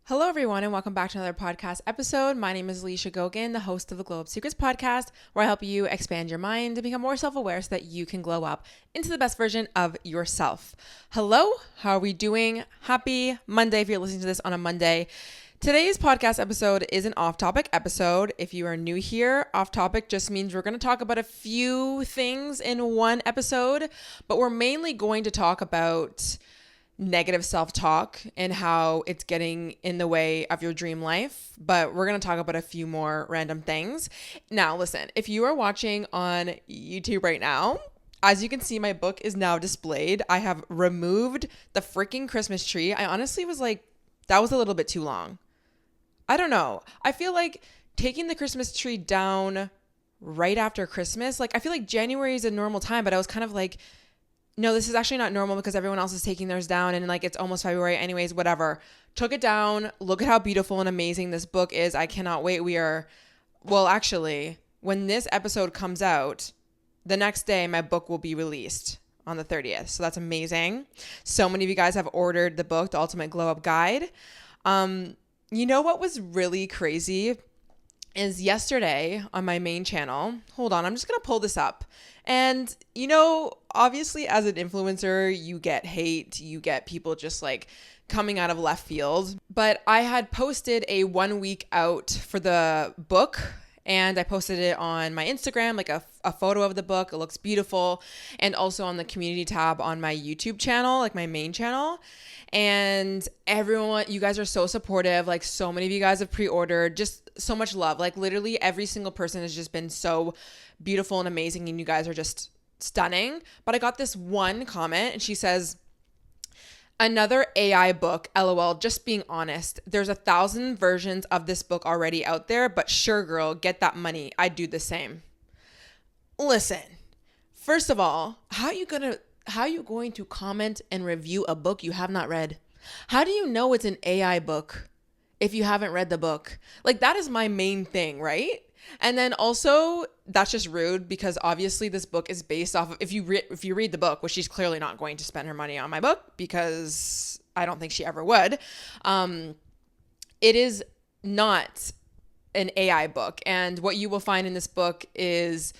Hello, everyone, and welcome back to another podcast episode. My name is Alicia Gogan, the host of the Glow Up Secrets podcast, where I help you expand your mind and become more self-aware so that you can glow up into the best version of yourself. Hello, how are we doing? Happy Monday if you're listening to this on a Monday. Today's podcast episode is an off-topic episode. If you are new here, off-topic just means we're going to talk about a few things in one episode, but we're mainly going to talk about negative self-talk and how it's getting in the way of your dream life. But we're going to talk about a few more random things. Now, listen, if you are watching on YouTube right now, as you can see, my book is now displayed. I have removed the freaking Christmas tree. I honestly was like, that was a little bit too long. I don't know. I feel like taking the Christmas tree down right after Christmas, like I feel like January is a normal time, but I was kind of like, no, this is actually not normal because everyone else is taking theirs down and like it's almost February anyways, whatever. Took it down. Look at how beautiful and amazing this book is. I cannot wait. Actually, when this episode comes out, the next day my book will be released on the 30th. So that's amazing. So many of you guys have ordered the book, The Ultimate Glow Up Guide. You know what was really crazy is yesterday on my main channel. Hold on, I'm just going to pull this up. And, you know, obviously as an influencer, you get hate, you get people just like coming out of left field. But I had posted a 1 week out for the book and I posted it on my Instagram, like a photo of the book. It looks beautiful. And also on the community tab on my YouTube channel, like my main channel. And everyone, you guys are so supportive. Like so many of you guys have pre-ordered, just so much love. Like literally every single person has just been so beautiful and amazing. And you guys are just stunning. But I got this one comment and she says, another AI book, LOL, just being honest. There's 1,000 versions of this book already out there, but sure, girl, get that money. I'd do the same. Listen, first of all, how are you going to comment and review a book you have not read? How do you know it's an AI book if you haven't read the book? Like that is my main thing, right? And then also, that's just rude because obviously this book is based off of, if you read the book, which she's clearly not going to spend her money on my book because I don't think she ever would. It is not an AI book. And what you will find in this book is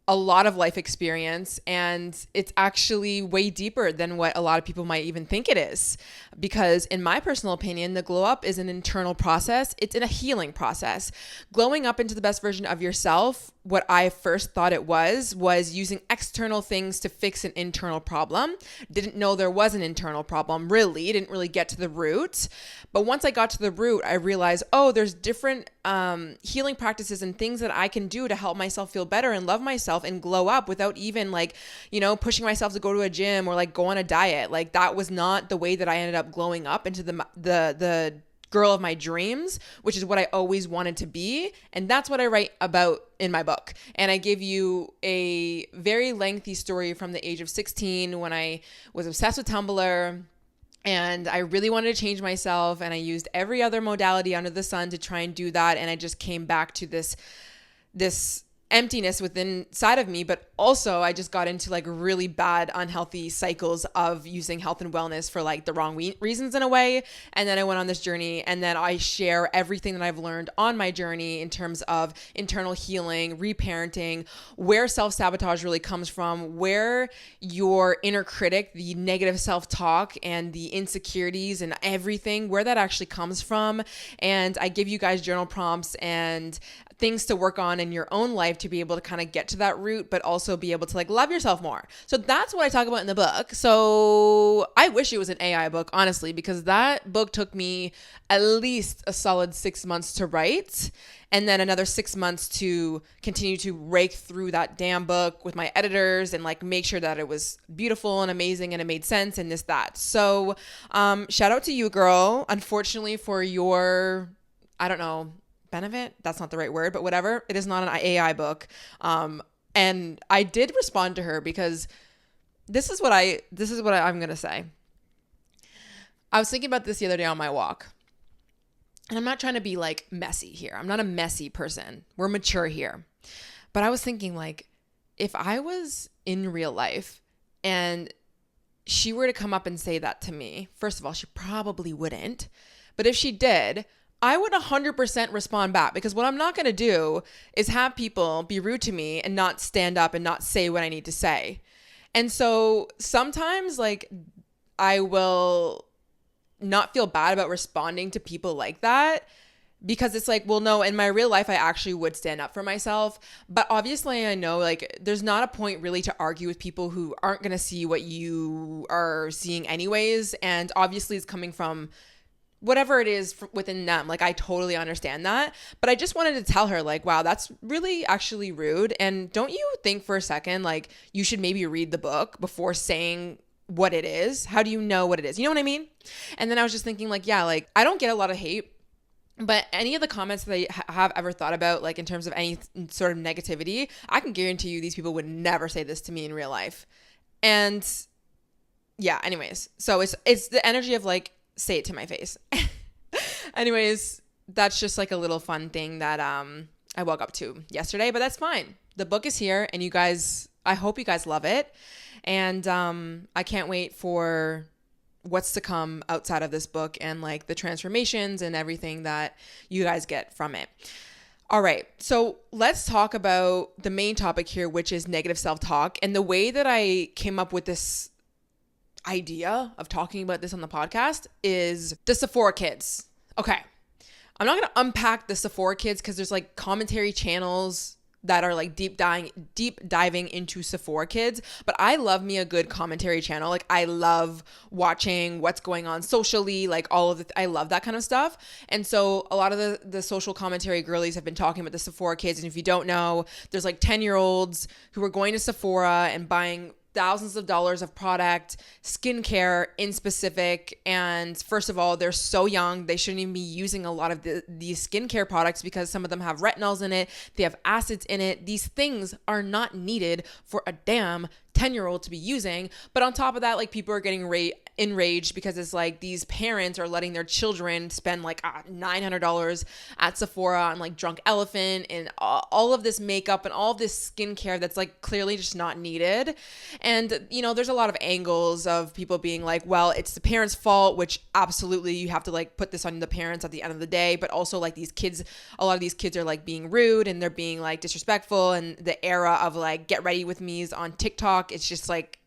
a lot of life experience, and it's actually way deeper than what a lot of people might even think it is. Because in my personal opinion, the glow up is an internal process. It's in a healing process. Glowing up into the best version of yourself, what I first thought it was using external things to fix an internal problem. Didn't know there was an internal problem, really. Didn't really get to the root. But once I got to the root, I realized, there's different healing practices and things that I can do to help myself feel better and love myself and glow up without even pushing myself to go to a gym or like go on a diet. Like that was not the way that I ended up glowing up into the girl of my dreams, which is what I always wanted to be. And that's what I write about in my book. And I give you a very lengthy story from the age of 16 when I was obsessed with Tumblr. And I really wanted to change myself, and I used every other modality under the sun to try and do that. And I just came back to this emptiness within inside of me, but also I just got into like really bad, unhealthy cycles of using health and wellness for like the wrong reasons in a way. And then I went on this journey, and then I share everything that I've learned on my journey in terms of internal healing, reparenting, where self-sabotage really comes from, where your inner critic, the negative self-talk and the insecurities and everything, where that actually comes from. And I give you guys journal prompts and things to work on in your own life to be able to kind of get to that root, but also be able to like love yourself more. So that's what I talk about in the book. So I wish it was an AI book, honestly, because that book took me at least a solid 6 months to write, and then another 6 months to continue to rake through that damn book with my editors and like make sure that it was beautiful and amazing and it made sense and that. So shout out to you, girl. Unfortunately for your, I don't know, benefit, that's not the right word, but whatever, it is not an AI book. And I did respond to her because this is what I'm gonna say. I was thinking about this the other day on my walk, and I'm not trying to be like messy here. I'm not a messy person. We're mature here. But I was thinking, like, if I was in real life and she were to come up and say that to me, first of all, she probably wouldn't. But if she did, I would 100% respond back, because what I'm not going to do is have people be rude to me and not stand up and not say what I need to say. And so sometimes like I will not feel bad about responding to people like that, because it's like, well, no, in my real life, I actually would stand up for myself. But obviously I know like there's not a point really to argue with people who aren't going to see what you are seeing anyways. And obviously it's coming from whatever it is within them. Like, I totally understand that. But I just wanted to tell her like, wow, that's really actually rude. And don't you think for a second, like you should maybe read the book before saying what it is? How do you know what it is? You know what I mean? And then I was just thinking like, yeah, like I don't get a lot of hate, but any of the comments that I have ever thought about, like in terms of any sort of negativity, I can guarantee you these people would never say this to me in real life. And yeah, anyways, so it's the energy of like, say it to my face. Anyways, that's just like a little fun thing that I woke up to yesterday, but that's fine. The book is here, and you guys, I hope you guys love it. And I can't wait for what's to come outside of this book and like the transformations and everything that you guys get from it. All right, so let's talk about the main topic here, which is negative self-talk. And the way that I came up with this idea of talking about this on the podcast is the Sephora kids. Okay, I'm not going to unpack the Sephora kids because there's like commentary channels that are like deep diving into Sephora kids, but I love me a good commentary channel. Like I love watching what's going on socially, like all of I love that kind of stuff. And so a lot of the social commentary girlies have been talking about the Sephora kids. And if you don't know, there's like 10-year-olds who are going to Sephora and buying thousands of dollars of product, skincare in specific. And first of all, they're so young. They shouldn't even be using a lot of these skincare products because some of them have retinols in it. They have acids in it. These things are not needed for a damn 10-year-old to be using. But on top of that, like people are getting enraged because it's like these parents are letting their children spend like $900 at Sephora on like Drunk Elephant and all of this makeup and all of this skincare that's like clearly just not needed. And, you know, there's a lot of angles of people being like, well, it's the parents' fault, which absolutely you have to like put this on the parents at the end of the day. But also like these kids, a lot of these kids are like being rude and they're being like disrespectful. And the era of like get ready with me's on TikTok, it's just like,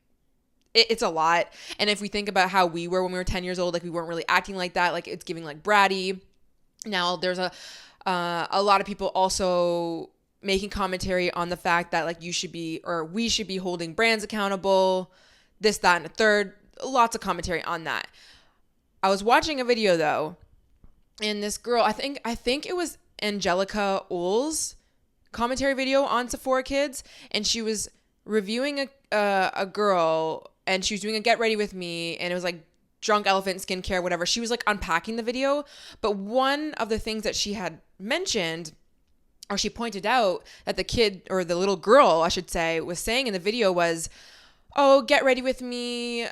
it's a lot. And if we think about how we were when we were 10 years old, like we weren't really acting like that. Like it's giving like bratty. Now there's a lot of people also making commentary on the fact that like you should be, or we should be holding brands accountable, this, that, and a third. Lots of commentary on that. I was watching a video though, and this girl, I think it was Angelica Ohl's commentary video on Sephora Kids, and she was reviewing a girl, and she was doing a get ready with me, and it was like Drunk Elephant skincare, whatever. She was like unpacking the video, but one of the things that she had mentioned, or she pointed out that the kid, or the little girl, I should say, was saying in the video was, oh, get ready with me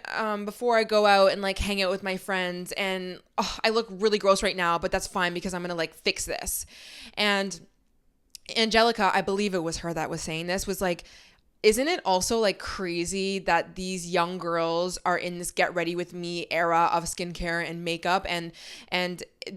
before I go out and like hang out with my friends. And I look really gross right now, but that's fine because I'm going to like fix this. And Angelica, I believe it was her that was saying this, was like, isn't it also like crazy that these young girls are in this get ready with me era of skincare and makeup, and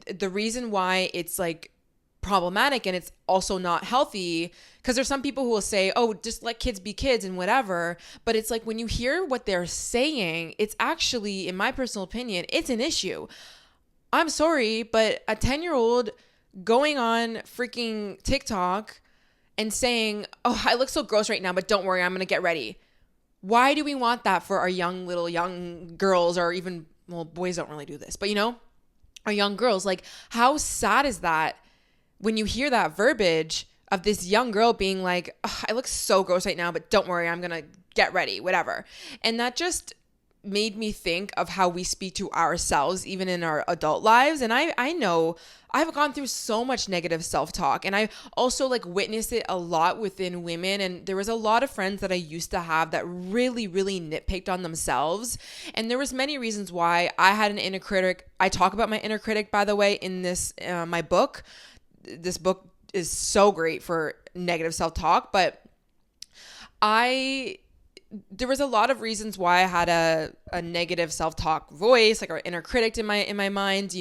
the reason why it's like problematic and it's also not healthy, because there's some people who will say, oh, just let kids be kids and whatever, but it's like when you hear what they're saying, it's actually, in my personal opinion, it's an issue. I'm sorry, but a 10-year-old going on freaking TikTok and saying, oh, I look so gross right now, but don't worry, I'm going to get ready. Why do we want that for our young girls, or even, well, boys don't really do this, but you know, our young girls? Like, how sad is that when you hear that verbiage of this young girl being like, oh, I look so gross right now, but don't worry, I'm going to get ready, whatever. And that just made me think of how we speak to ourselves, even in our adult lives. And I know I've gone through so much negative self-talk, and I also like witnessed it a lot within women. And there was a lot of friends that I used to have that really, really nitpicked on themselves. And there was many reasons why I had an inner critic. I talk about my inner critic, by the way, in this, my book. This book is so great for negative self-talk, but there was a lot of reasons why I had a negative self-talk voice, like our inner critic in my mind,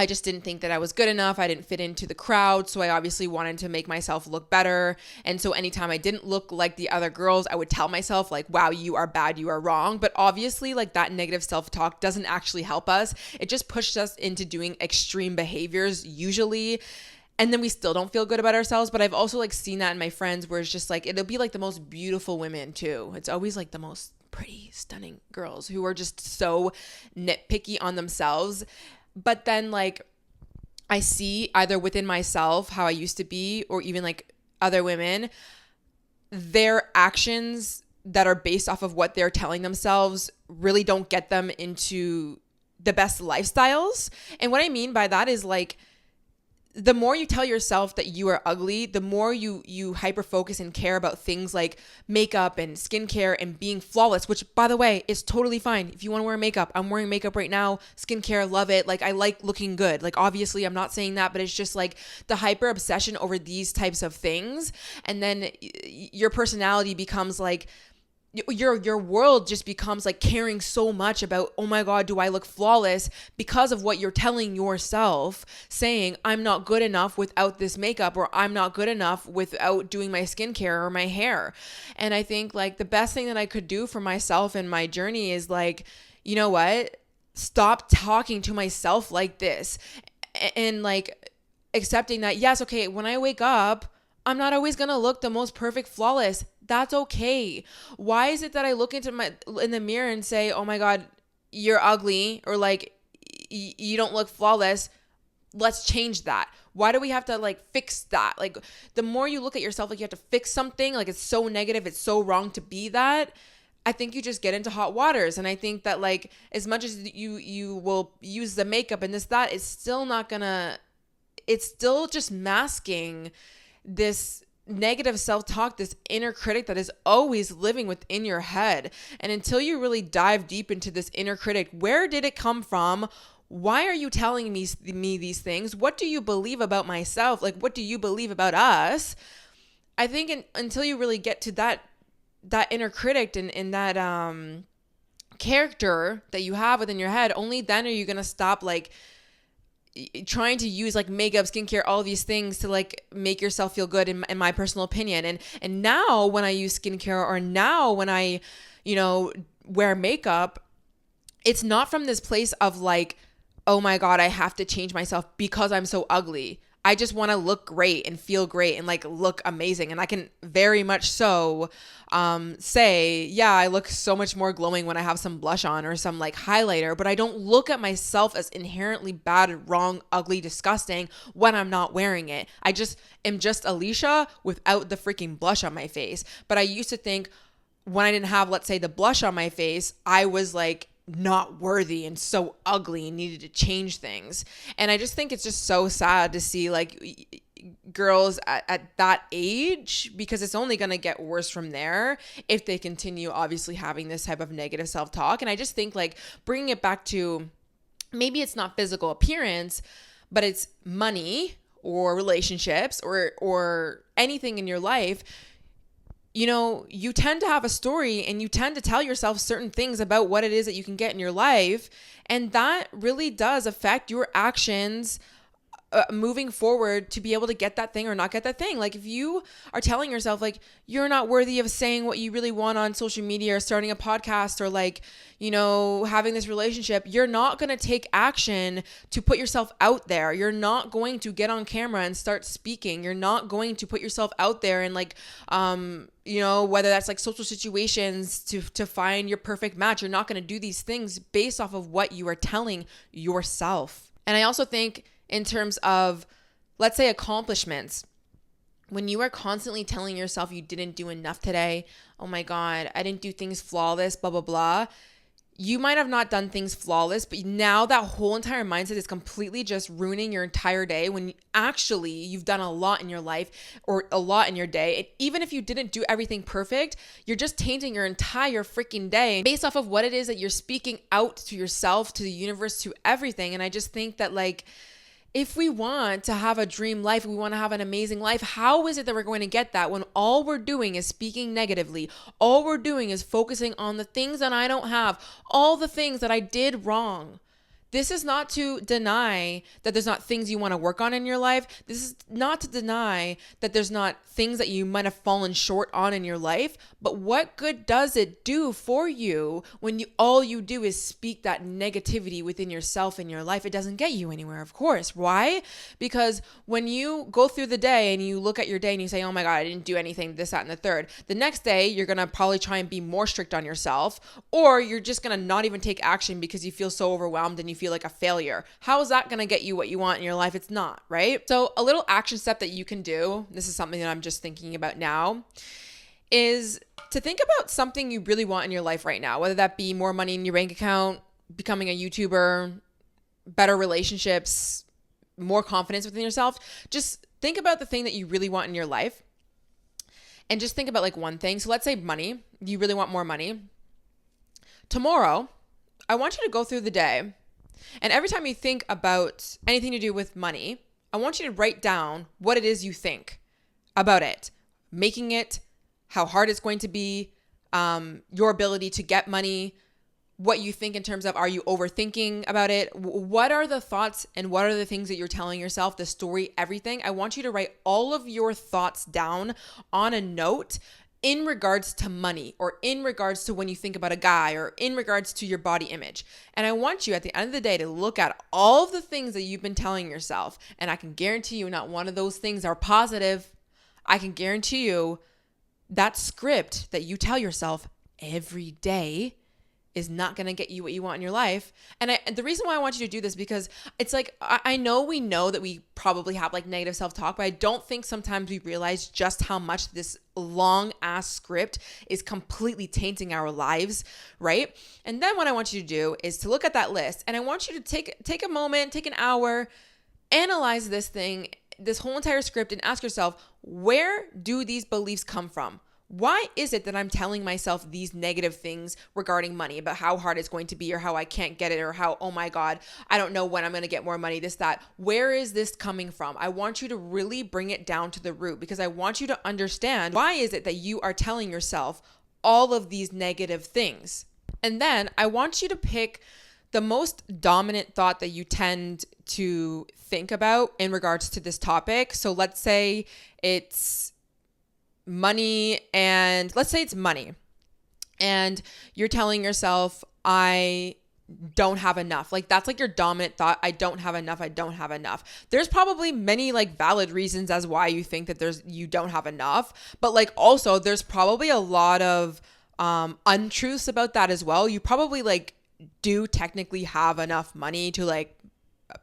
I just didn't think that I was good enough. I didn't fit into the crowd. So I obviously wanted to make myself look better. And so anytime I didn't look like the other girls, I would tell myself like, wow, you are bad, you are wrong. But obviously like that negative self-talk doesn't actually help us. It just pushed us into doing extreme behaviors usually. And then we still don't feel good about ourselves. But I've also like seen that in my friends where it's just like, it'll be like the most beautiful women too. It's always like the most pretty, stunning girls who are just so nitpicky on themselves. But then like I see either within myself how I used to be, or even like other women, their actions that are based off of what they're telling themselves really don't get them into the best lifestyles. And what I mean by that is like, the more you tell yourself that you are ugly, the more you hyper focus and care about things like makeup and skincare and being flawless, which by the way is totally fine. If you want to wear makeup, I'm wearing makeup right now. Skincare, love it. Like I like looking good. Like obviously I'm not saying that, but it's just like the hyper obsession over these types of things. And then your personality becomes like, your world just becomes like caring so much about, oh my God, do I look flawless, because of what you're telling yourself, saying I'm not good enough without this makeup, or I'm not good enough without doing my skincare or my hair. And I think like the best thing that I could do for myself in my journey is like, you know what? Stop talking to myself like this, and like accepting that, yes, okay, when I wake up, I'm not always going to look the most perfect, flawless. That's okay. Why is it that I look in the mirror and say, oh my God, you're ugly, or like you don't look flawless? Let's change that. Why do we have to like fix that? Like the more you look at yourself like you have to fix something, like it's so negative, it's so wrong to be that, I think you just get into hot waters. And I think that like as much as you will use the makeup and this, that, it's still not gonna, it's still just masking this negative self-talk, this inner critic that is always living within your head. And until you really dive deep into this inner critic, where did it come from? Why are you telling me these things? What do you believe about myself? Like, what do you believe about us? I think until you really get to that inner critic and that character that you have within your head, only then are you going to stop like trying to use like makeup, skincare, all these things to like make yourself feel good, in my personal opinion. And now when I use skincare, or now when I, wear makeup, it's not from this place of like, oh my God, I have to change myself because I'm so ugly. I just want to look great and feel great and like look amazing. And I can very much so say, yeah, I look so much more glowing when I have some blush on or some like highlighter, but I don't look at myself as inherently bad, wrong, ugly, disgusting when I'm not wearing it. I just am just Alicia without the freaking blush on my face. But I used to think when I didn't have, let's say, the blush on my face, I was like not worthy and so ugly and needed to change things. And I just think it's just so sad to see like girls at that age, because it's only going to get worse from there if they continue obviously having this type of negative self-talk. And I just think like bringing it back to, maybe it's not physical appearance, but it's money or relationships or anything in your life. You tend to have a story and you tend to tell yourself certain things about what it is that you can get in your life. And that really does affect your actions moving forward to be able to get that thing or not get that thing. Like if you are telling yourself like you're not worthy of saying what you really want on social media, or starting a podcast, or like, having this relationship, you're not going to take action to put yourself out there. You're not going to get on camera and start speaking. You're not going to put yourself out there and like, whether that's like social situations to find your perfect match. You're not going to do these things based off of what you are telling yourself. And I also think in terms of, let's say, accomplishments, when you are constantly telling yourself you didn't do enough today, oh my God, I didn't do things flawless, blah, blah, blah. You might have not done things flawless, but now that whole entire mindset is completely just ruining your entire day, when actually you've done a lot in your life or a lot in your day. And even if you didn't do everything perfect, you're just tainting your entire freaking day based off of what it is that you're speaking out to yourself, to the universe, to everything. And I just think that like, If we want to have a dream life, we want to have an amazing life, how is it that we're going to get that when all we're doing is speaking negatively? All we're doing is focusing on the things that I don't have, all the things that I did wrong. This is not to deny that there's not things you want to work on in your life. This is not to deny that there's not things that you might have fallen short on in your life. But what good does it do for you when all you do is speak that negativity within yourself in your life? It doesn't get you anywhere, of course. Why? Because when you go through the day and you look at your day and you say, oh my God, I didn't do anything, this, that, and the third. The next day, you're going to probably try and be more strict on yourself, or you're just going to not even take action because you feel so overwhelmed and you feel like a failure. How is that going to get you what you want in your life? It's not, right? So a little action step that you can do, this is something that I'm just thinking about now, is to think about something you really want in your life right now, whether that be more money in your bank account, becoming a YouTuber, better relationships, more confidence within yourself. Just think about the thing that you really want in your life and just think about like one thing. So let's say money. You really want more money. Tomorrow, I want you to go through the day, and every time you think about anything to do with money, I want you to write down what it is you think about it, making it, how hard it's going to be, your ability to get money, what you think in terms of, are you overthinking about it? What are the thoughts and what are the things that you're telling yourself, the story, everything? I want you to write all of your thoughts down on a note in regards to money, or in regards to when you think about a guy, or in regards to your body image. And I want you at the end of the day to look at all of the things that you've been telling yourself. And I can guarantee you not one of those things are positive. I can guarantee you that script that you tell yourself every day is not going to get you what you want in your life. And the reason why I want you to do this, because it's like, I know we know that we probably have like negative self-talk, but I don't think sometimes we realize just how much this long ass script is completely tainting our lives, right? And then what I want you to do is to look at that list, and I want you to take a moment, take an hour, analyze this thing, this whole entire script, and ask yourself, where do these beliefs come from? Why is it that I'm telling myself these negative things regarding money, about how hard it's going to be, or how I can't get it, or how, oh my God, I don't know when I'm going to get more money, this, that. Where is this coming from? I want you to really bring it down to the root, because I want you to understand, why is it that you are telling yourself all of these negative things? And then I want you to pick the most dominant thought that you tend to think about in regards to this topic. So let's say it's money, and let's say it's money, and you're telling yourself, I don't have enough. Like, that's like your dominant thought. I don't have enough. I don't have enough. There's probably many like valid reasons as why you think that you don't have enough, but like also there's probably a lot of untruths about that as well. You probably like do technically have enough money to like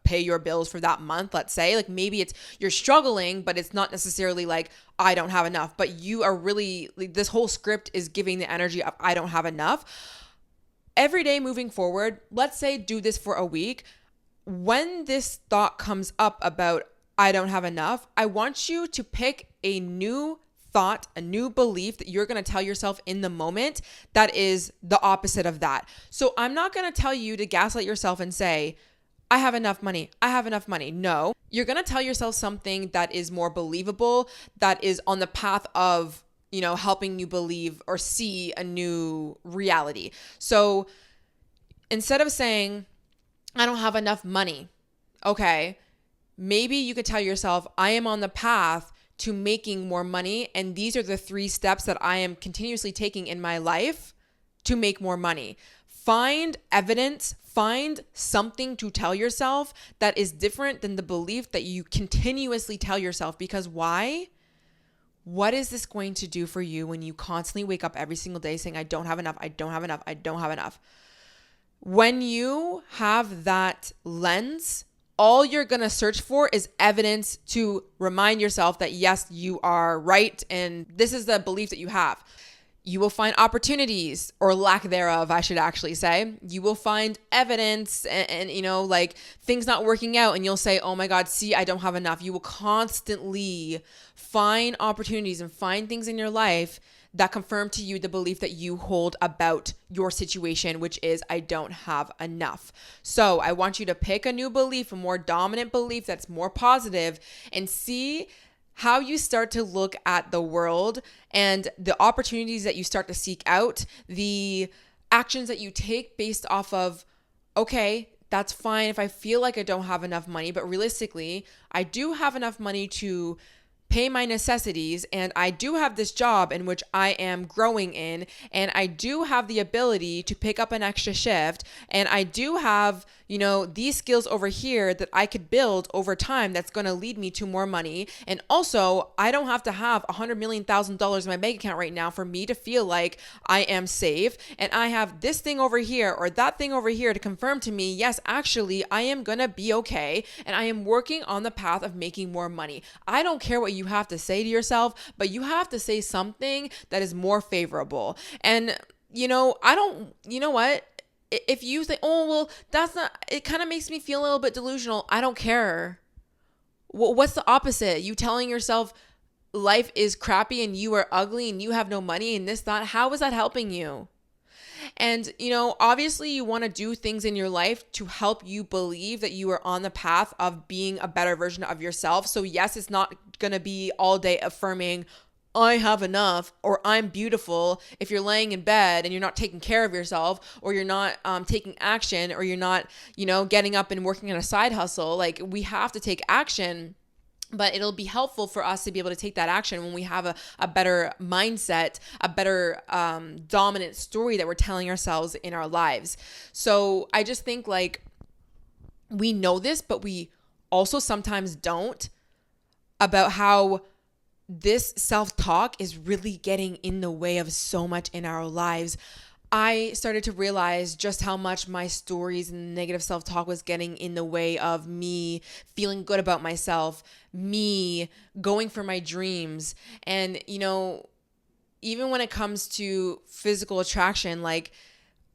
pay your bills for that month. Let's say like maybe it's you're struggling, but it's not necessarily like I don't have enough, but you are really like, this whole script is giving the energy of I don't have enough. Every day moving forward, let's say do this for a week. When this thought comes up about I don't have enough, I want you to pick a new thought, a new belief that you're going to tell yourself in the moment that is the opposite of that. So I'm not going to tell you to gaslight yourself and say, I have enough money. I have enough money. No, you're going to tell yourself something that is more believable, that is on the path of, helping you believe or see a new reality. So instead of saying, I don't have enough money, okay, maybe you could tell yourself, I am on the path to making more money, and these are the 3 steps that I am continuously taking in my life to make more money. Find evidence, find something to tell yourself that is different than the belief that you continuously tell yourself. Because why? What is this going to do for you when you constantly wake up every single day saying, I don't have enough, I don't have enough, I don't have enough? When you have that lens, all you're going to search for is evidence to remind yourself that, yes, you are right. And this is the belief that you have. You will find opportunities, or lack thereof, I should actually say. You will find evidence and like things not working out, and you'll say, oh my God, see, I don't have enough. You will constantly find opportunities and find things in your life that confirm to you the belief that you hold about your situation, which is, I don't have enough. So I want you to pick a new belief, a more dominant belief that's more positive, and see how you start to look at the world and the opportunities that you start to seek out, the actions that you take based off of, okay, that's fine if I feel like I don't have enough money, but realistically, I do have enough money to pay my necessities, and I do have this job in which I am growing in, and I do have the ability to pick up an extra shift, and I do have, these skills over here that I could build over time that's going to lead me to more money. And also, I don't have to have $100 million in my bank account right now for me to feel like I am safe, and I have this thing over here or that thing over here to confirm to me, yes, actually, I am going to be okay, and I am working on the path of making more money. I don't care what you have to say to yourself, but you have to say something that is more favorable. And, you know what? If you say, oh, well, that's not, it kind of makes me feel a little bit delusional. I don't care. What's the opposite? You telling yourself life is crappy and you are ugly and you have no money and this, that. How is that helping you? And, obviously you want to do things in your life to help you believe that you are on the path of being a better version of yourself. So yes, it's not going to be all day affirming, I have enough, or I'm beautiful, if you're laying in bed and you're not taking care of yourself, or you're not taking action, or you're not, getting up and working on a side hustle. Like, we have to take action. But it'll be helpful for us to be able to take that action when we have a better mindset, a better dominant story that we're telling ourselves in our lives. So I just think, like, we know this, but we also sometimes don't, about how this self-talk is really getting in the way of so much in our lives. I started to realize just how much my stories and negative self-talk was getting in the way of me feeling good about myself, me going for my dreams. And, even when it comes to physical attraction, like,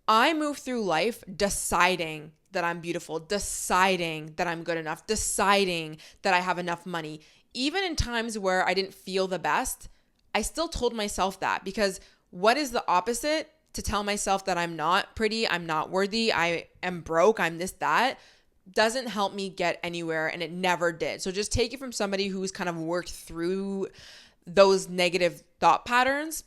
I move through life deciding that I'm beautiful, deciding that I'm good enough, deciding that I have enough money. Even in times where I didn't feel the best, I still told myself that, because what is the opposite? To tell myself that I'm not pretty, I'm not worthy, I am broke, I'm this, that, doesn't help me get anywhere, and it never did. So just take it from somebody who's kind of worked through those negative thought patterns.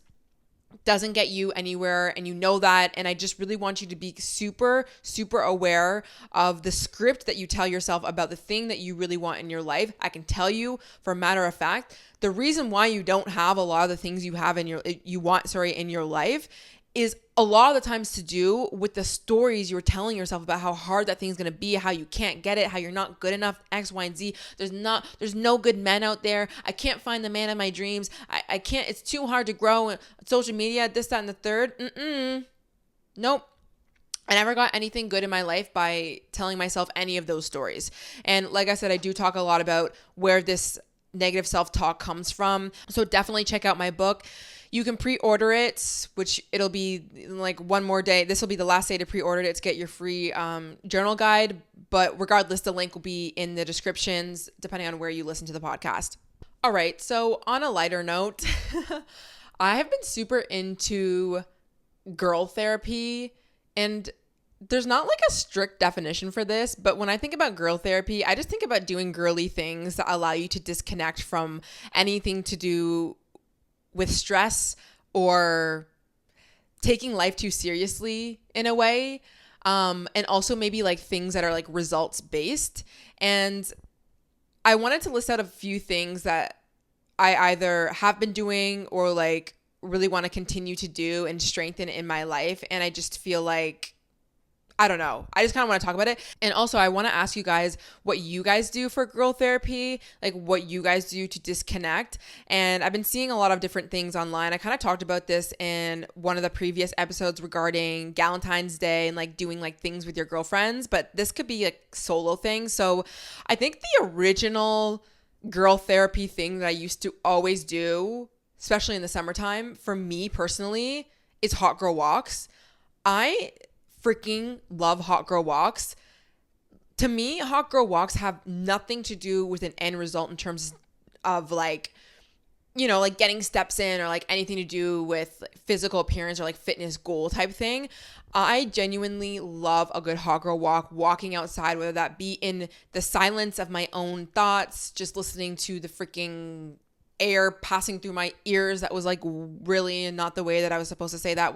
Doesn't get you anywhere, and you know that. And I just really want you to be super, super aware of the script that you tell yourself about the thing that you really want in your life. I can tell you, for a matter of fact, the reason why you don't have a lot of the things you have in your life is a lot of the times to do with the stories you're telling yourself about how hard that thing's going to be, how you can't get it, how you're not good enough, X, Y, and Z. There's no good men out there. I can't find the man of my dreams. I can't, it's too hard to grow on social media, this, that, and the third. Nope. I never got anything good in my life by telling myself any of those stories. And like I said, I do talk a lot about where this negative self-talk comes from. So definitely check out my book. You can pre-order it, which it'll be like one more day. This will be the last day to pre-order it to get your free journal guide. But regardless, the link will be in the descriptions, depending on where you listen to the podcast. All right. So on a lighter note, I have been super into girl therapy, and there's not like a strict definition for this, but when I think about girl therapy, I just think about doing girly things that allow you to disconnect from anything to do with stress or taking life too seriously in a way. And also maybe like things that are like results based. And I wanted to list out a few things that I either have been doing or like really want to continue to do and strengthen in my life. And I just feel like, I don't know. I just kind of want to talk about it. And also I want to ask you guys what you guys do for girl therapy, like what you guys do to disconnect. And I've been seeing a lot of different things online. I kind of talked about this in one of the previous episodes regarding Valentine's Day and like doing like things with your girlfriends, but this could be a solo thing. So I think the original girl therapy thing that I used to always do, especially in the summertime, for me personally, is hot girl walks. I freaking love hot girl walks. To me, hot girl walks have nothing to do with an end result in terms of like like getting steps in or like anything to do with physical appearance or like fitness goal type thing. I genuinely love a good hot girl walk, walking outside, whether that be in the silence of my own thoughts, just listening to the freaking air passing through my ears that was like really not the way that I was supposed to say that,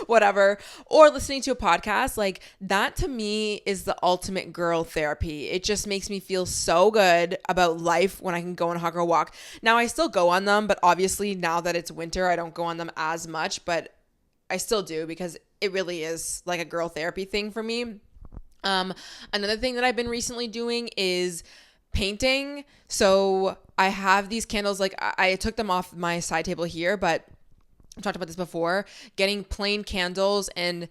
whatever, or listening to a podcast. Like that to me is the ultimate girl therapy. It just makes me feel so good about life when I can go on a hot girl walk. Now I still go on them, but obviously now that it's winter, I don't go on them as much, but I still do because it really is like a girl therapy thing for me. Another thing that I've been recently doing is painting. So I have these candles, like I took them off my side table here, but I've talked about this before, getting plain candles and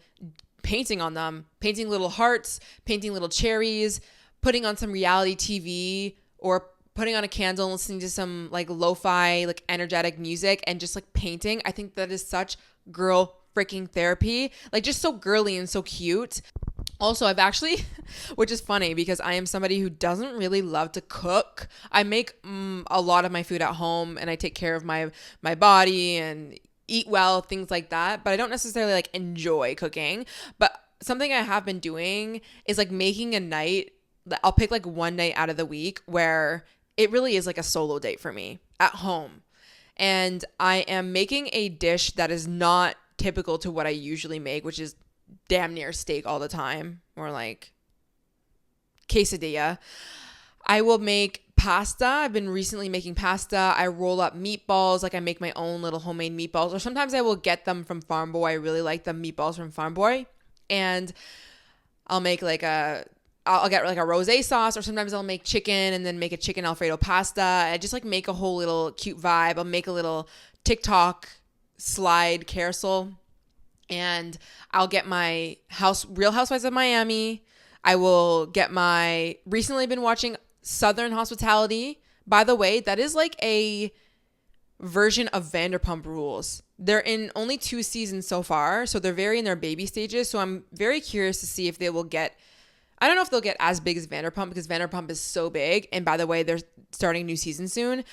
painting on them, painting little hearts, painting little cherries, putting on some reality TV or putting on a candle and listening to some like lo-fi, like energetic music and just like painting. I think that is such girl freaking therapy, like just so girly and so cute. Also, I've actually, which is funny because I am somebody who doesn't really love to cook. I make a lot of my food at home and I take care of my body and eat well, things like that. But I don't necessarily like enjoy cooking. But something I have been doing is like making a night. I'll pick like one night out of the week where it really is like a solo date for me at home. And I am making a dish that is not typical to what I usually make, which is damn near steak all the time, or like quesadilla. I will make pasta. I've been recently making pasta. I roll up meatballs, like I make my own little homemade meatballs, or sometimes I will get them from Farm Boy. I really like the meatballs from Farm Boy, and I'll make like I'll get like a rosé sauce, or sometimes I'll make chicken and then make a chicken Alfredo pasta. I just like make a whole little cute vibe. I'll make a little TikTok slide carousel. And I'll get my Real Housewives of Miami. I will get recently been watching Southern Hospitality. By the way, that is like a version of Vanderpump Rules. They're in only 2 seasons so far, so they're very in their baby stages. So I'm very curious to see if they will I don't know if they'll get as big as Vanderpump because Vanderpump is so big. And by the way, they're starting a new season soon.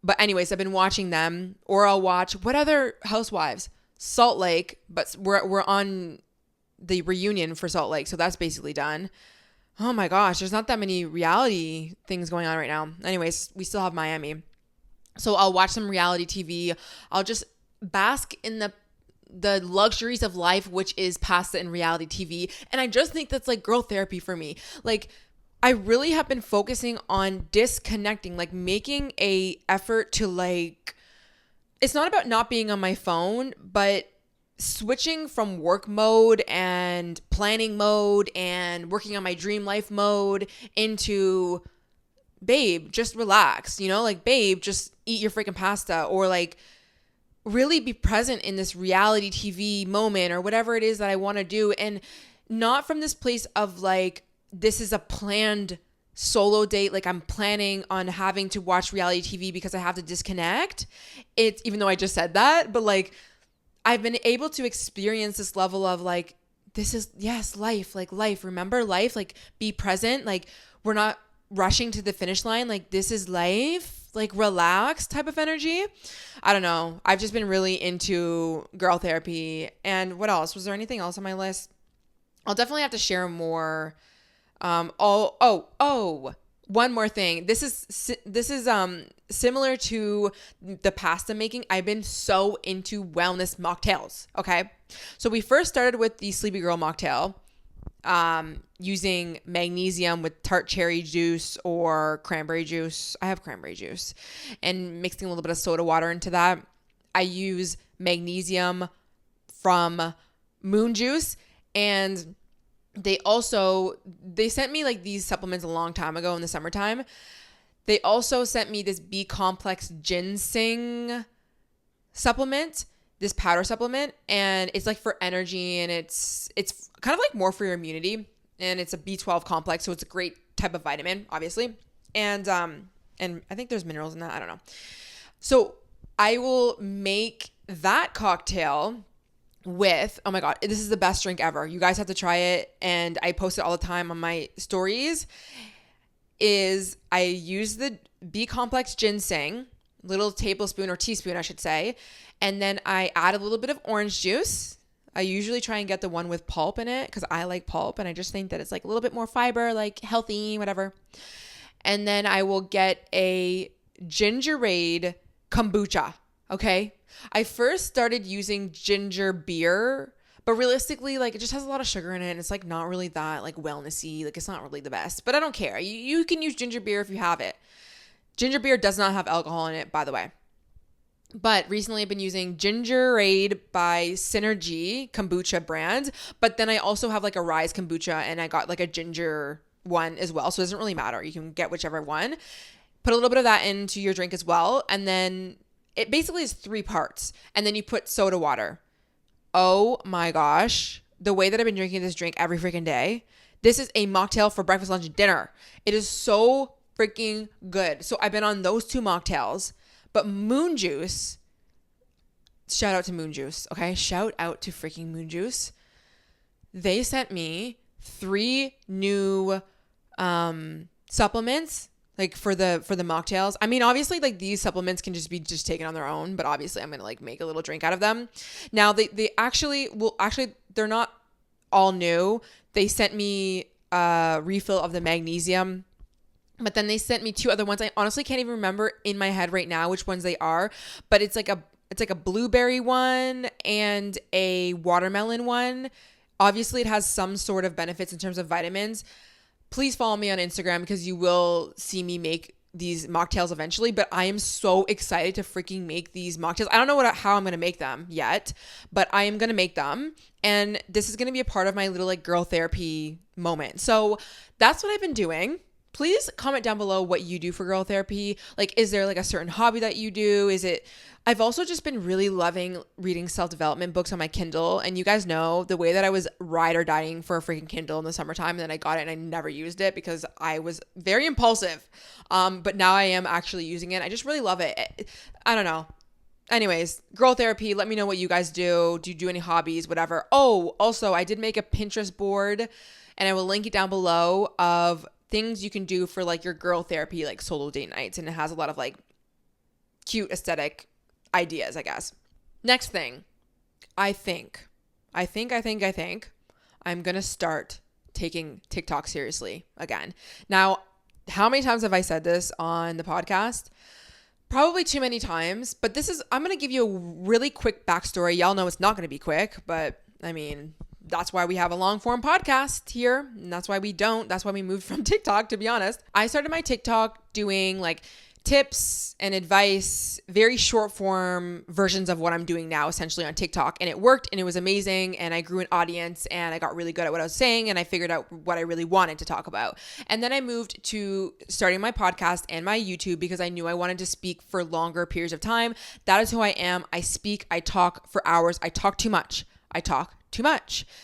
But anyways, I've been watching them, or I'll watch what other housewives? Salt Lake, but we're on the reunion for Salt Lake, so that's basically done. Oh my gosh, there's not that many reality things going on right now. Anyways, we still have Miami. So I'll watch some reality TV. I'll just bask in the luxuries of life, which is pasta and reality TV. And I just think that's like girl therapy for me. Like I really have been focusing on disconnecting, like making a effort to like, it's not about not being on my phone, but switching from work mode and planning mode and working on my dream life mode into, babe, just relax, like, babe, just eat your freaking pasta, or like really be present in this reality TV moment or whatever it is that I want to do. And not from this place of like, this is a planned solo date, like I'm planning on having to watch reality TV because I have to disconnect. It's, even though I just said that, but like I've been able to experience this level of like, this is, yes, life, like life, remember life, like be present, like we're not rushing to the finish line, like this is life, like relax type of energy. I don't know. I've just been really into girl therapy. And what else? Was there anything else on my list? I'll definitely have to share more. One more thing. This is similar to the pasta making. I've been so into wellness mocktails. Okay. So we first started with the Sleepy Girl mocktail, using magnesium with tart cherry juice or cranberry juice. I have cranberry juice, and mixing a little bit of soda water into that. I use magnesium from Moon Juice, and they sent me like these supplements a long time ago in the summertime. They also sent me this B complex ginseng supplement, this powder supplement, and it's like for energy, and it's kind of like more for your immunity, and it's a B12 complex, so it's a great type of vitamin, obviously. And I think there's minerals in that, I don't know. So I will make that cocktail with, oh my God, this is the best drink ever. You guys have to try it. And I post it all the time on my stories. I use the B complex ginseng, little tablespoon or teaspoon, I should say. And then I add a little bit of orange juice. I usually try and get the one with pulp in it because I like pulp and I just think that it's like a little bit more fiber, like healthy, whatever. And then I will get a gingerade kombucha, okay? I first started using ginger beer, but realistically, like it just has a lot of sugar in it and it's like not really that like wellnessy, like it's not really the best, but I don't care. You can use ginger beer if you have it. Ginger beer does not have alcohol in it, by the way. But recently I've been using Gingerade by Synergy kombucha brand. But then I also have like a Rise kombucha and I got like a ginger one as well. So it doesn't really matter. You can get whichever one. Put a little bit of that into your drink as well. And then it basically is 3 parts. And then you put soda water. Oh my gosh. The way that I've been drinking this drink every freaking day. This is a mocktail for breakfast, lunch, and dinner. It is so freaking good. So I've been on those 2 mocktails. But Moon Juice, shout out to Moon Juice, okay? Shout out to freaking Moon Juice. They sent me 3 new supplements, like for the mocktails. I mean, obviously, like these supplements can just be taken on their own, but obviously I'm gonna like make a little drink out of them. Now they actually they're not all new. They sent me a refill of the magnesium. But then they sent me 2 other ones. I honestly can't even remember in my head right now which ones they are. But it's like a blueberry one and a watermelon one. Obviously, it has some sort of benefits in terms of vitamins. Please follow me on Instagram because you will see me make these mocktails eventually. But I am so excited to freaking make these mocktails. I don't know how I'm going to make them yet, but I am going to make them. And this is going to be a part of my little like girl therapy moment. So that's what I've been doing. Please comment down below what you do for girl therapy. Like, is there like a certain hobby that you do? I've also just been really loving reading self-development books on my Kindle. And you guys know the way that I was ride or dying for a freaking Kindle in the summertime. And then I got it and I never used it because I was very impulsive. But now I am actually using it. I just really love it. I don't know. Anyways, girl therapy, let me know what you guys do. Do you do any hobbies, whatever? Oh, also I did make a Pinterest board and I will link it down below of things you can do for like your girl therapy, like solo date nights. And it has a lot of like cute aesthetic ideas, I guess. Next thing, I think I'm going to start taking TikTok seriously again. Now, how many times have I said this on the podcast? Probably too many times, but I'm going to give you a really quick backstory. Y'all know it's not going to be quick, but I mean, that's why we have a long form podcast here. And that's why we moved from TikTok, to be honest. I started my TikTok doing like tips and advice, very short form versions of what I'm doing now, essentially on TikTok. And it worked and it was amazing. And I grew an audience and I got really good at what I was saying. And I figured out what I really wanted to talk about. And then I moved to starting my podcast and my YouTube because I knew I wanted to speak for longer periods of time. That is who I am. I speak, I talk for hours. I talk too much.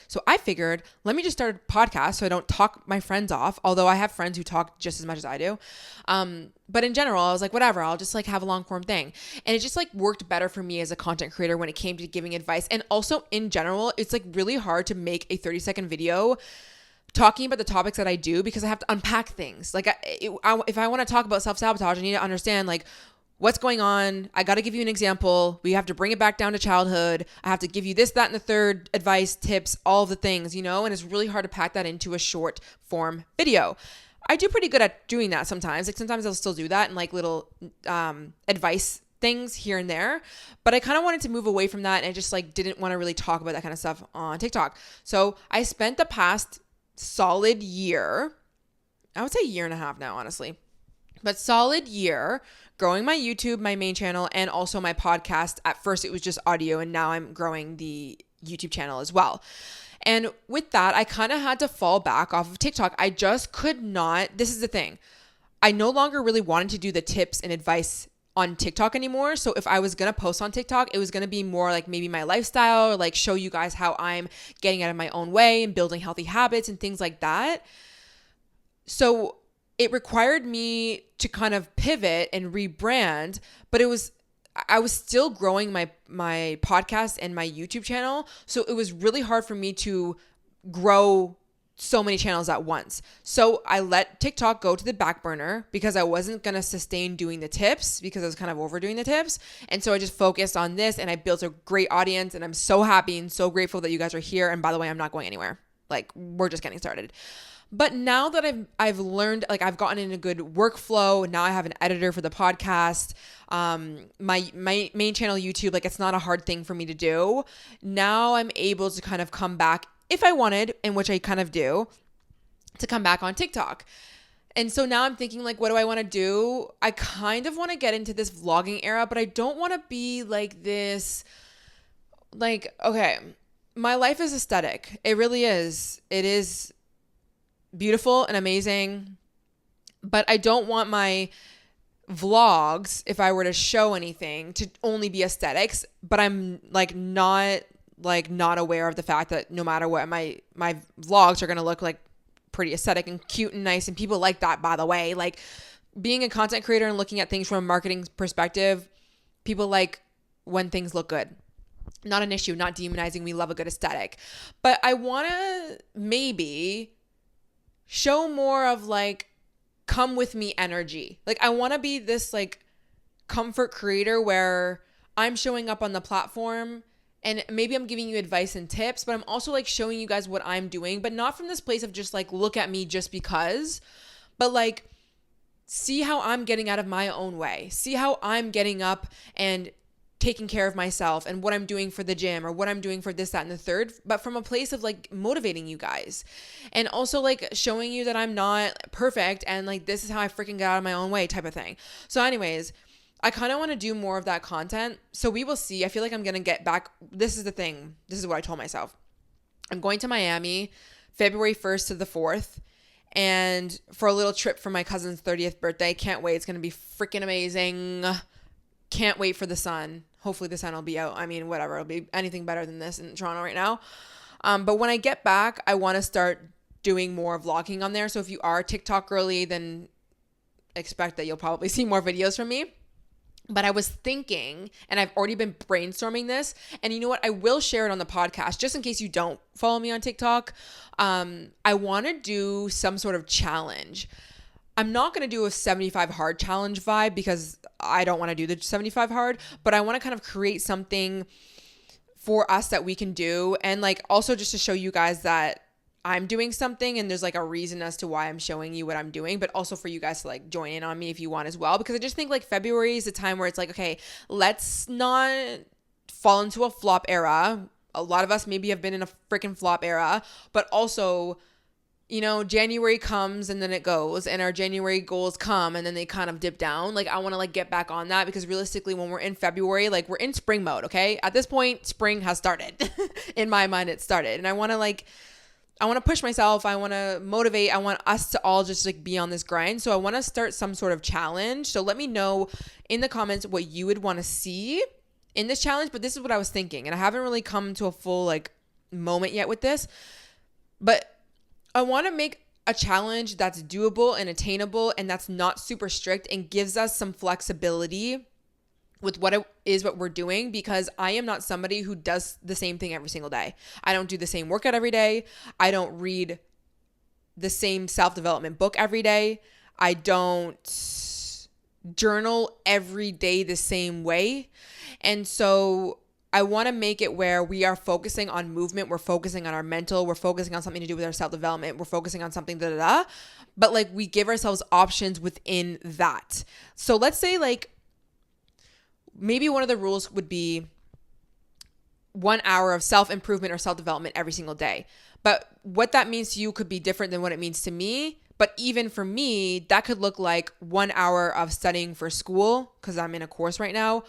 So I figured, let me just start a podcast so I don't talk my friends off, although I have friends who talk just as much as I do. But in general, I was like, whatever, I'll just like have a long form thing. And it just like worked better for me as a content creator when it came to giving advice. And also in general, it's like really hard to make a 30-second video talking about the topics that I do because I have to unpack things. Like if I want to talk about self-sabotage, I need to understand like what's going on. I got to give you an example. We have to bring it back down to childhood. I have to give you this, that, and the third advice, tips, all the things, and it's really hard to pack that into a short form video. I do pretty good at doing that sometimes. Like sometimes I'll still do that and like little advice things here and there, but I kind of wanted to move away from that and I just like didn't want to really talk about that kind of stuff on TikTok. So I spent the past solid year, I would say 1.5 years now, honestly, but solid year growing my YouTube, my main channel, and also my podcast. At first it was just audio and now I'm growing the YouTube channel as well. And with that, I kind of had to fall back off of TikTok. I just could not. This is the thing. I no longer really wanted to do the tips and advice on TikTok anymore. So if I was going to post on TikTok, it was going to be more like maybe my lifestyle or like show you guys how I'm getting out of my own way and building healthy habits and things like that. So it required me to kind of pivot and rebrand, but I was still growing my podcast and my YouTube channel. So it was really hard for me to grow so many channels at once. So I let TikTok go to the back burner because I wasn't going to sustain doing the tips because I was kind of overdoing the tips. And so I just focused on this and I built a great audience, and I'm so happy and so grateful that you guys are here. And by the way, I'm not going anywhere. Like, we're just getting started. But now that I've learned, like, I've gotten in a good workflow. Now I have an editor for the podcast. My main channel, YouTube, like, it's not a hard thing for me to do. Now I'm able to kind of come back if I wanted, in which I kind of do, to come back on TikTok. And so now I'm thinking, like, what do I want to do? I kind of want to get into this vlogging era, but I don't want to be like this, like, okay, my life is aesthetic. It really is. It is beautiful and amazing, but I don't want my vlogs, if I were to show anything, to only be aesthetics. But I'm not aware of the fact that no matter what, my vlogs are going to look like pretty aesthetic and cute and nice. And people like that, by the way. Like, being a content creator and looking at things from a marketing perspective, people like when things look good. Not an issue, not demonizing. We love a good aesthetic. But I want to maybe show more of, like, come with me energy. Like, I want to be this, like, comfort creator where I'm showing up on the platform and maybe I'm giving you advice and tips, but I'm also, like, showing you guys what I'm doing, but not from this place of just, like, look at me just because, but, like, see how I'm getting out of my own way. See how I'm getting up and taking care of myself and what I'm doing for the gym or what I'm doing for this, that, and the third, but from a place of, like, motivating you guys and also, like, showing you that I'm not perfect and, like, this is how I freaking get out of my own way type of thing. So anyways, I kind of want to do more of that content. So we will see. I feel like I'm going to get back. This is the thing. This is what I told myself. I'm going to Miami February 1st to the 4th and for a little trip for my cousin's 30th birthday. Can't wait. It's going to be freaking amazing. Can't wait for the sun. Hopefully the sun will be out. I mean, whatever. It'll be anything better than this in Toronto right now. But when I get back, I want to start doing more vlogging on there. So if you are a TikTok girly, then expect that you'll probably see more videos from me. But I was thinking, and I've already been brainstorming this, and you know what? I will share it on the podcast just in case you don't follow me on TikTok. I want to do some sort of challenge. I'm not going to do a 75 hard challenge vibe because I don't want to do the 75 hard, but I want to kind of create something for us that we can do. And, like, also just to show you guys that I'm doing something and there's, like, a reason as to why I'm showing you what I'm doing, but also for you guys to, like, join in on me if you want as well. Because I just think, like, February is a time where it's like, okay, let's not fall into a flop era. A lot of us maybe have been in a freaking flop era, but also, you know, January comes and then it goes, and our January goals come and then they kind of dip down. Like, I want to, like, get back on that because realistically, when we're in February, like, we're in spring mode. Okay. At this point, spring has started. In my mind, it started. And I want to push myself. I want to motivate. I want us to all just, like, be on this grind. So I want to start some sort of challenge. So let me know in the comments what you would want to see in this challenge. But this is what I was thinking. And I haven't really come to a full, like, moment yet with this. But I want to make a challenge that's doable and attainable and that's not super strict and gives us some flexibility with what we're doing, because I am not somebody who does the same thing every single day. I don't do the same workout every day. I don't read the same self-development book every day. I don't journal every day the same way. And so I want to make it where we are focusing on movement. We're focusing on our mental. We're focusing on something to do with our self-development. We're focusing on something but, like, we give ourselves options within that. So let's say, like, maybe one of the rules would be 1 hour of self-improvement or self-development every single day. But what that means to you could be different than what it means to me. But even for me, that could look like 1 hour of studying for school because I'm in a course right now,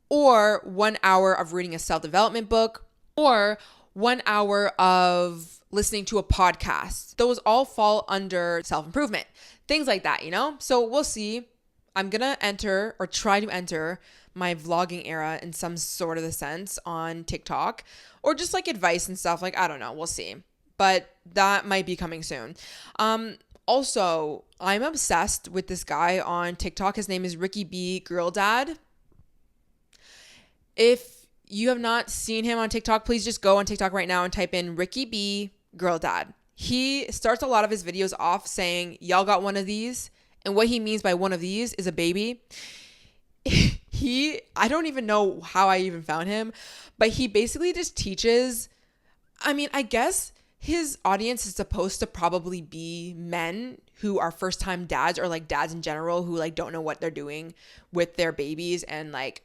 or 1 hour of reading a self-development book, or 1 hour of listening to a podcast. Those all fall under self-improvement. Things like that, you know? So we'll see. I'm going to enter or try to enter my vlogging era in some sort of the sense on TikTok, or just, like, advice and stuff. Like, I don't know. We'll see. But that might be coming soon. Also, I'm obsessed with this guy on TikTok. His name is Ricky B Girl Dad. If you have not seen him on TikTok, please just go on TikTok right now and type in Ricky B Girl Dad. he starts a lot of his videos off saying, y'all got one of these. And what he means by one of these is a baby. I don't even know how I even found him, but he basically just teaches, I mean, I guess his audience is supposed to probably be men who are first time dads, or like dads in general who like don't know what they're doing with their babies. And like,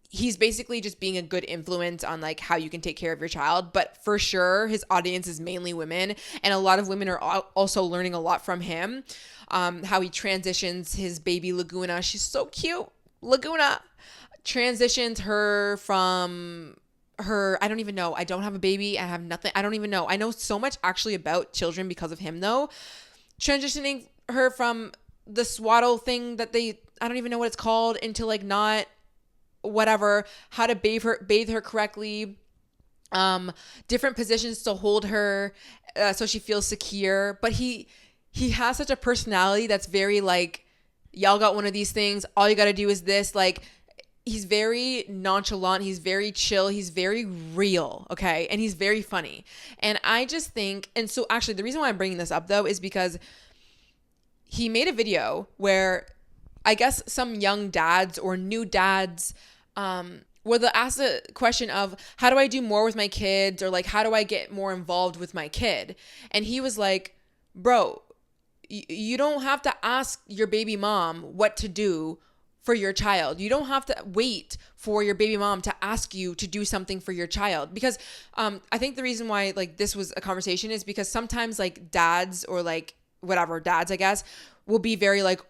he's basically just being a good influence on like how you can take care of your child. But for sure, his audience is mainly women. And a lot of women are also learning a lot from him. How he transitions his baby Laguna. She's so cute. Laguna transitions her from her, I don't even know. I don't have a baby. I have nothing. I don't even know. I know so much actually about children because of him though. Transitioning her from the swaddle thing that I don't even know what it's called, into like not whatever, how to bathe her correctly, different positions to hold her so she feels secure. But he has such a personality that's very like, y'all got one of these things, all you got to do is this. Like, he's very nonchalant, he's very chill, he's very real, okay? And he's very funny. And I just think, and so actually the reason why I'm bringing this up though is because he made a video where I guess some young dads or new dads where they'll ask the question of, how do I do more with my kids? Or like, how do I get more involved with my kid? And he was like, bro, you don't have to ask your baby mom what to do for your child. You don't have to wait for your baby mom to ask you to do something for your child. Because I think the reason why like this was a conversation is because sometimes like dads, or like whatever, dads I guess, will be very like,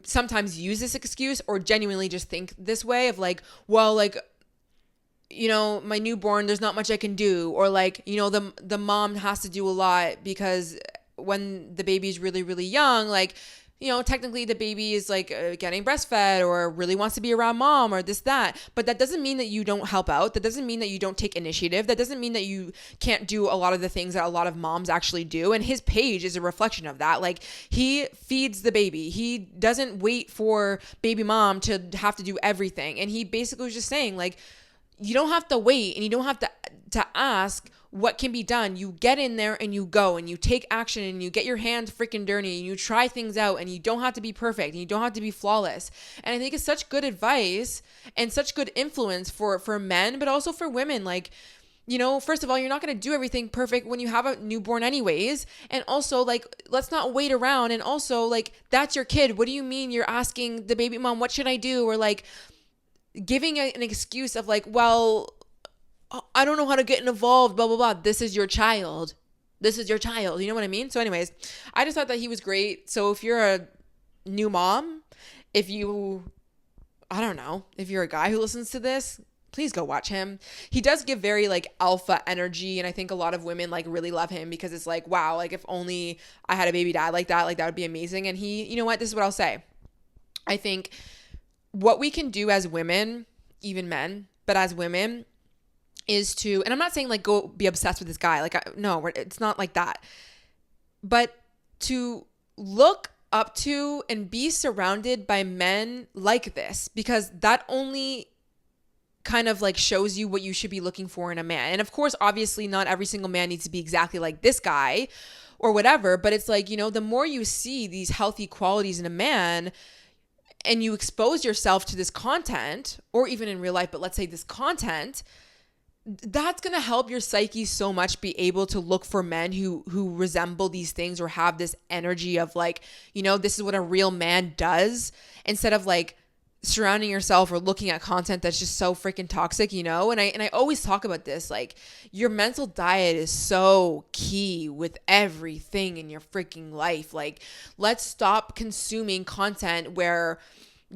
sometimes use this excuse or genuinely just think this way of like, well, like, you know, my newborn, there's not much I can do. Or like, you know, the mom has to do a lot because when the baby's really, really young, like, you know, technically the baby is like getting breastfed or really wants to be around mom or this, that. But that doesn't mean that you don't help out. That doesn't mean that you don't take initiative. That doesn't mean that you can't do a lot of the things that a lot of moms actually do. And his page is a reflection of that. Like, he feeds the baby. He doesn't wait for baby mom to have to do everything. And he basically was just saying like, you don't have to wait and you don't have to ask what can be done. You get in there and you go and you take action and you get your hands freaking dirty and you try things out, and you don't have to be perfect and you don't have to be flawless. And I think it's such good advice and such good influence for men, but also for women. Like, you know, first of all, you're not going to do everything perfect when you have a newborn anyways. And also like, let's not wait around. And also like, that's your kid. What do you mean you're asking the baby mom, what should I do? Or like giving an excuse of like, well, I don't know how to get involved, blah, blah, blah. This is your child. This is your child. You know what I mean? So anyways, I just thought that he was great. So if you're a new mom, if you're a guy who listens to this, please go watch him. He does give very like alpha energy. And I think a lot of women like really love him because it's like, wow, like if only I had a baby dad like that would be amazing. And he, you know what, this is what I'll say. I think what we can do as women, even men, but as women, is to, and I'm not saying like go be obsessed with this guy. Like, no, it's not like that. But to look up to and be surrounded by men like this, because that only kind of like shows you what you should be looking for in a man. And of course, obviously not every single man needs to be exactly like this guy or whatever, but it's like, you know, the more you see these healthy qualities in a man and you expose yourself to this content, or even in real life, but let's say this content, that's going to help your psyche so much be able to look for men who resemble these things or have this energy of like, you know, this is what a real man does, instead of like surrounding yourself or looking at content that's just so freaking toxic, you know? And I always talk about this, like your mental diet is so key with everything in your freaking life. Like, let's stop consuming content where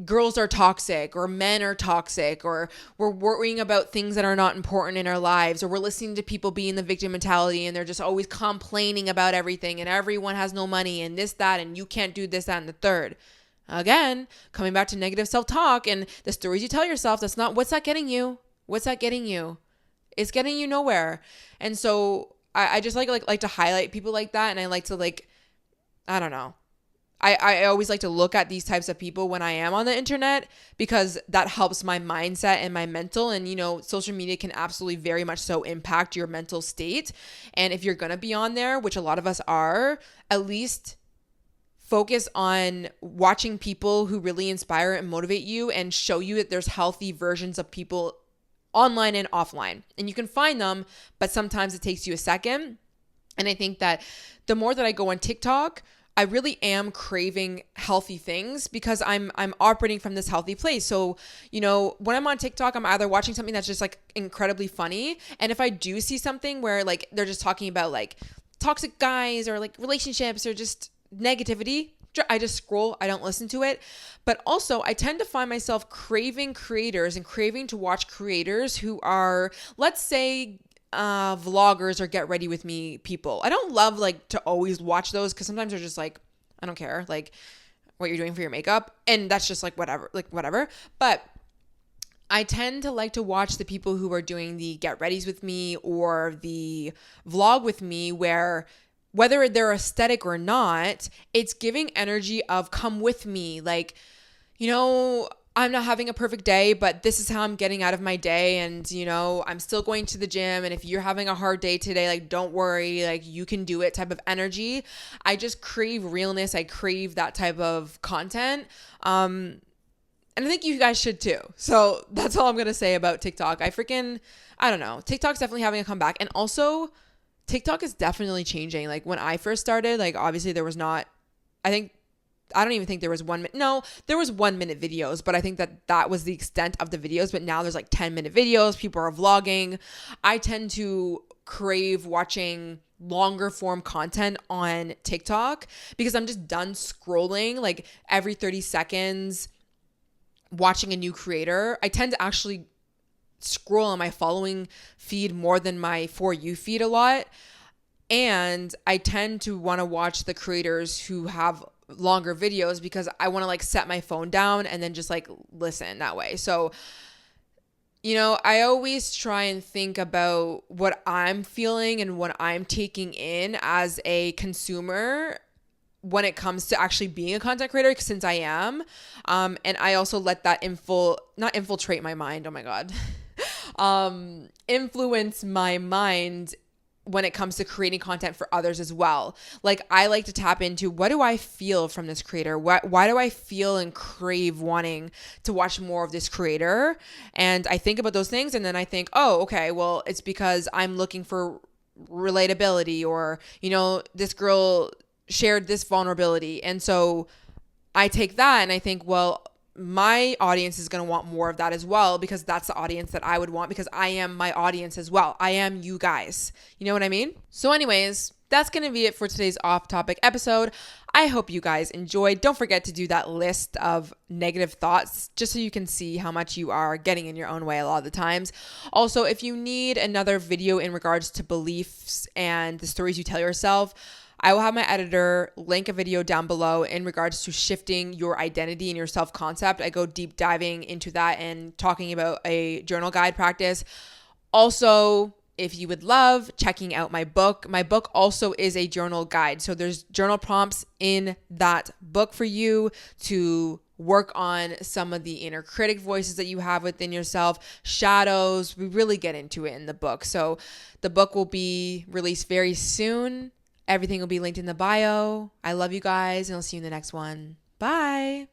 girls are toxic or men are toxic, or we're worrying about things that are not important in our lives, or we're listening to people be in the victim mentality and they're just always complaining about everything and everyone has no money and this, that, and you can't do this, that, and the third. Again, coming back to negative self-talk and the stories you tell yourself, that's not, what's that getting you? What's that getting you? It's getting you nowhere. And so I just like to highlight people like that. And I like to like, I don't know. I always like to look at these types of people when I am on the internet, because that helps my mindset and my mental. And, social media can absolutely very much so impact your mental state. And if you're going to be on there, which a lot of us are, at least focus on watching people who really inspire and motivate you and show you that there's healthy versions of people online and offline. And you can find them, but sometimes it takes you a second. And I think that the more that I go on TikTok, I really am craving healthy things because I'm operating from this healthy place. So, when I'm on TikTok, I'm either watching something that's just like incredibly funny. And if I do see something where like they're just talking about like toxic guys or like relationships or just negativity, I just scroll. I don't listen to it. But also I tend to find myself craving creators and craving to watch creators who are, let's say, vloggers or get ready with me people. I don't love like to always watch those because sometimes they're just like, I don't care like what you're doing for your makeup, and that's just like whatever. But I tend to like to watch the people who are doing the get readies with me or the vlog with me, where whether they're aesthetic or not, it's giving energy of come with me. Like, I'm not having a perfect day, but this is how I'm getting out of my day. And, I'm still going to the gym. And if you're having a hard day today, like, don't worry, like you can do it type of energy. I just crave realness. I crave that type of content. And I think you guys should too. So that's all I'm going to say about TikTok. I don't know. TikTok's definitely having a comeback. And also TikTok is definitely changing. Like when I first started, like obviously there was not, I don't even think there was 1 minute. No, there was 1 minute videos, but I think that was the extent of the videos. But now there's like 10-minute videos. People are vlogging. I tend to crave watching longer form content on TikTok because I'm just done scrolling like every 30 seconds watching a new creator. I tend to actually scroll on my following feed more than my For You feed a lot. And I tend to want to watch the creators who have longer videos because I want to like set my phone down and then just like listen that way. So, I always try and think about what I'm feeling and what I'm taking in as a consumer when it comes to actually being a content creator, since I am. And I also let that not infiltrate my mind. Oh my God. Influence my mind when it comes to creating content for others as well. Like I like to tap into, what do I feel from this creator? Why do I feel and crave wanting to watch more of this creator? And I think about those things and then I think, oh, okay, well, it's because I'm looking for relatability, or, this girl shared this vulnerability. And so I take that and I think, well, my audience is going to want more of that as well, because that's the audience that I would want, because I am my audience as well. I am you guys. You know what I mean? So anyways, that's going to be it for today's off-topic episode. I hope you guys enjoyed. Don't forget to do that list of negative thoughts just so you can see how much you are getting in your own way a lot of the times. Also, if you need another video in regards to beliefs and the stories you tell yourself, I will have my editor link a video down below in regards to shifting your identity and your self-concept. I go deep diving into that and talking about a journal guide practice. Also, if you would love checking out my book also is a journal guide. So there's journal prompts in that book for you to work on some of the inner critic voices that you have within yourself, shadows. We really get into it in the book. So the book will be released very soon. Everything will be linked in the bio. I love you guys, and I'll see you in the next one. Bye.